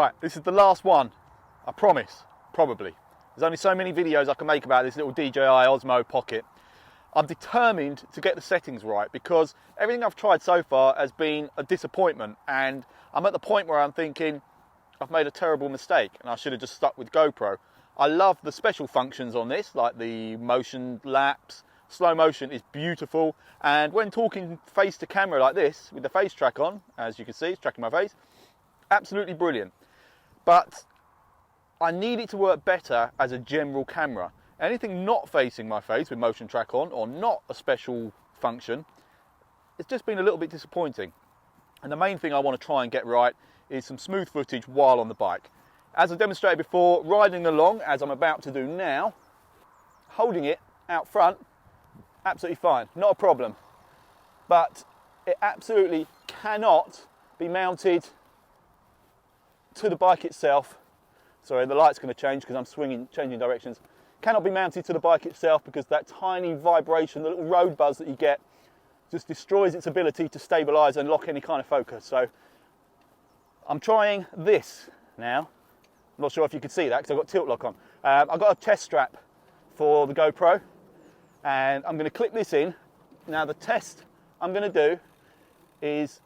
Right, this is the last one, I promise, probably. There's only so many videos I can make about this little DJI Osmo Pocket. I'm determined to get the settings right because everything I've tried so far has been a disappointment, and I'm at the point where I'm thinking I've made a terrible mistake and I should have just stuck with GoPro. I love the special functions on this, like the motion lapse. Slow motion is beautiful, and when talking face to camera like this with the face track on, as you can see, it's tracking my face, absolutely brilliant. But I need it to work better as a general camera. Anything not facing my face with motion track on, or not a special function, it's just been a little bit disappointing. And the main thing I want to try and get right is some smooth footage while on the bike. As I demonstrated before, riding along, as I'm about to do now, holding it out front, absolutely fine, not a problem. But it absolutely cannot be mounted to the bike itself. Sorry, the light's going to change because I'm changing directions. Cannot be mounted to the bike itself because that tiny vibration, the little road buzz that you get, just destroys its ability to stabilise and lock any kind of focus. So I'm trying this now. I'm not sure if you can see that because I've got tilt lock on. I've got a chest strap for the GoPro, and I'm going to clip this in. Now the test I'm going to do is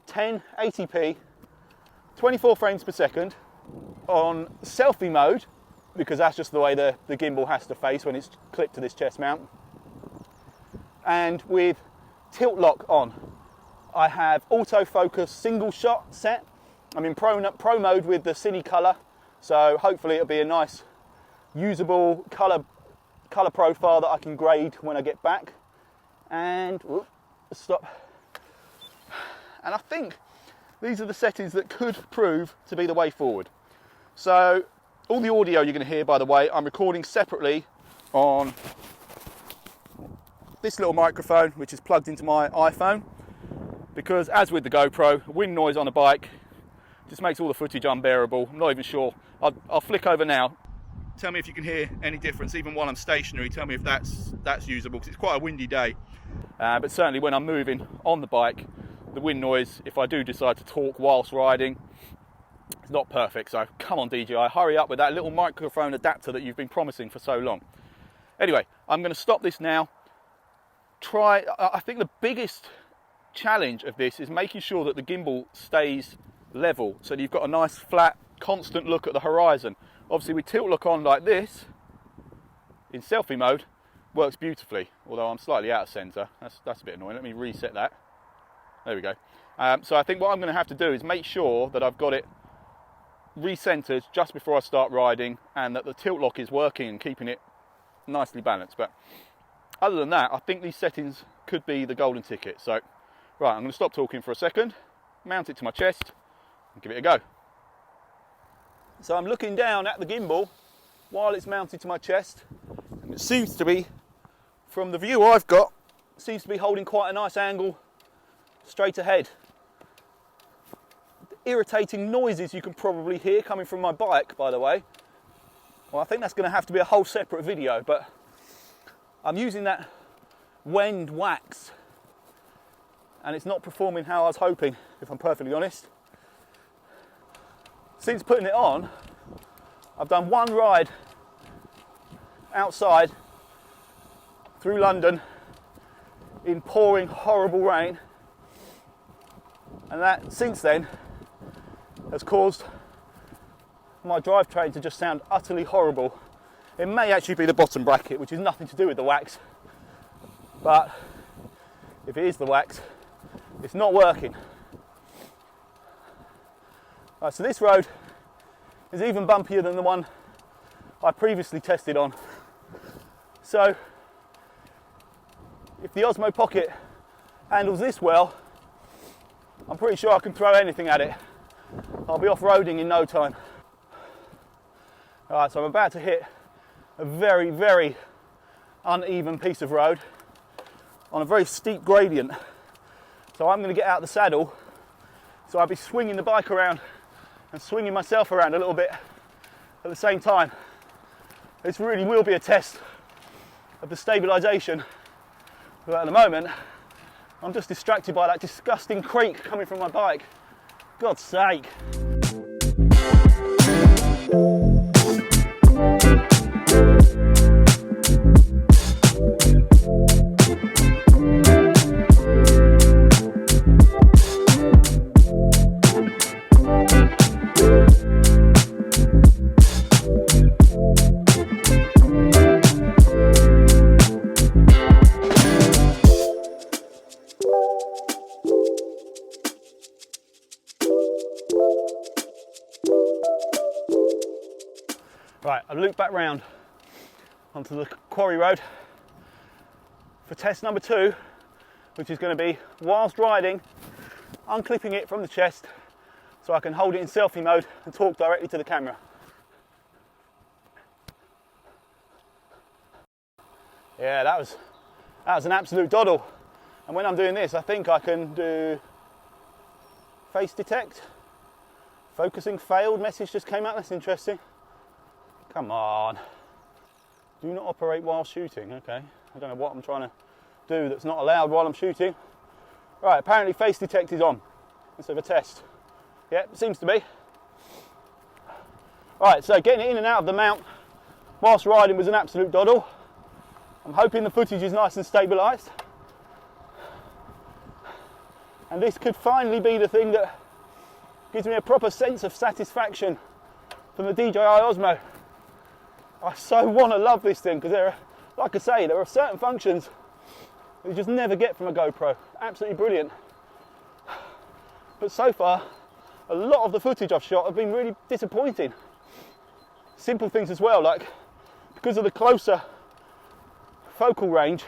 1080p, 24 frames per second on selfie mode, because that's just the way the gimbal has to face when it's clipped to this chest mount. And with tilt lock on, I have autofocus single shot set. I'm in pro mode with the cine colour, so hopefully it'll be a nice usable colour profile that I can grade when I get back. And stop. And I think these are the settings that could prove to be the way forward. So all the audio you're going to hear, by the way, I'm recording separately on this little microphone, which is plugged into my iPhone, because as with the GoPro, wind noise on a bike just makes all the footage unbearable. I'm not even sure. I'll flick over now. Tell me if you can hear any difference, even while I'm stationary. Tell me if that's usable, because it's quite a windy day. But certainly when I'm moving on the bike, the wind noise, if I do decide to talk whilst riding, it's not perfect. So come on, DJI, hurry up with that little microphone adapter that you've been promising for so long. Anyway, I'm going to stop this now. I think the biggest challenge of this is making sure that the gimbal stays level, so that you've got a nice flat constant look at the horizon. Obviously with tilt lock on like this in selfie mode works beautifully, although I'm slightly out of center. That's a bit annoying. Let me reset that. There we go. So I think what I'm going to have to do is make sure that I've got it recentered just before I start riding, and that the tilt lock is working and keeping it nicely balanced. But other than that, I think these settings could be the golden ticket. So right, I'm going to stop talking for a second, mount it to my chest and give it a go. So I'm looking down at the gimbal while it's mounted to my chest, and it seems to be, from the view I've got, seems to be holding quite a nice angle straight ahead. The irritating noises you can probably hear coming from my bike, by the way, well, I think that's going to have to be a whole separate video, but I'm using that Wend wax and it's not performing how I was hoping, if I'm perfectly honest. Since putting it on, I've done one ride outside through London in pouring horrible rain, and that since then has caused my drivetrain to just sound utterly horrible. It may actually be the bottom bracket, which is nothing to do with the wax, but if it is the wax, it's not working. Right, so this road is even bumpier than the one I previously tested on. So if the Osmo Pocket handles this well, I'm pretty sure I can throw anything at it. I'll be off-roading in no time. Alright, so I'm about to hit a very, very uneven piece of road on a very steep gradient. So I'm going to get out the saddle, so I'll be swinging the bike around and swinging myself around a little bit at the same time. This really will be a test of the stabilisation, but at the moment I'm just distracted by that disgusting creak coming from my bike. God's sake. Right, I've looped back round onto the quarry road for test number 2, which is going to be whilst riding, unclipping it from the chest so I can hold it in selfie mode and talk directly to the camera. Yeah, that was an absolute doddle. And when I'm doing this, I think I can do face detect. Focusing failed message just came out, that's interesting. Come on. Do not operate while shooting. Okay, I don't know what I'm trying to do that's not allowed while I'm shooting. Right, apparently face detect is on. Let's have a test. Yeah, seems to be. Right, so getting it in and out of the mount whilst riding was an absolute doddle. I'm hoping the footage is nice and stabilised. And this could finally be the thing that gives me a proper sense of satisfaction from the DJI Osmo. I so want to love this thing because like I say, there are certain functions that you just never get from a GoPro. Absolutely brilliant. But so far, a lot of the footage I've shot have been really disappointing. Simple things as well, like because of the closer focal range,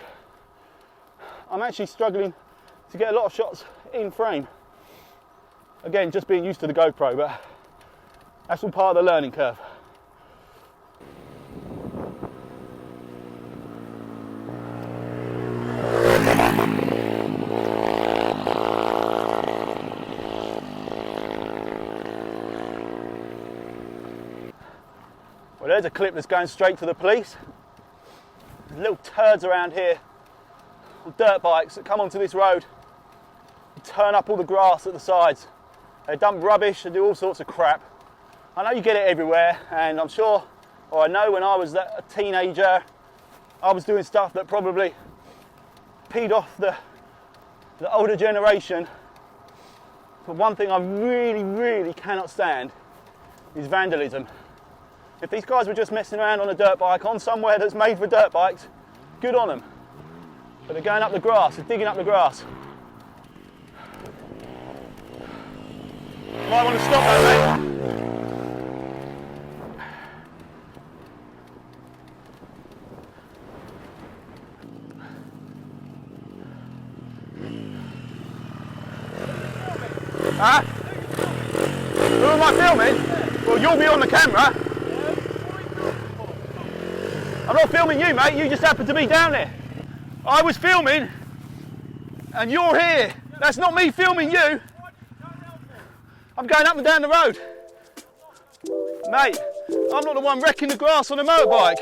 I'm actually struggling to get a lot of shots in frame. Again, just being used to the GoPro, but that's all part of the learning curve. Well, there's a clip that's going straight to the police. There's little turds around here on dirt bikes that come onto this road and turn up all the grass at the sides. They dump rubbish and do all sorts of crap. I know you get it everywhere, and I'm sure, or I know when I was a teenager, I was doing stuff that probably peed off the older generation. But one thing I really, really cannot stand is vandalism. If these guys were just messing around on a dirt bike on somewhere that's made for dirt bikes, good on them. But they're going up the grass, they're digging up the grass. You might want to stop that, mate. Huh? Who am I filming? Well, you'll be on the camera. I'm not filming you, mate. You just happened to be down there. I was filming, and you're here. That's not me filming you. I'm going up and down the road. Mate, I'm not the one wrecking the grass on a motorbike.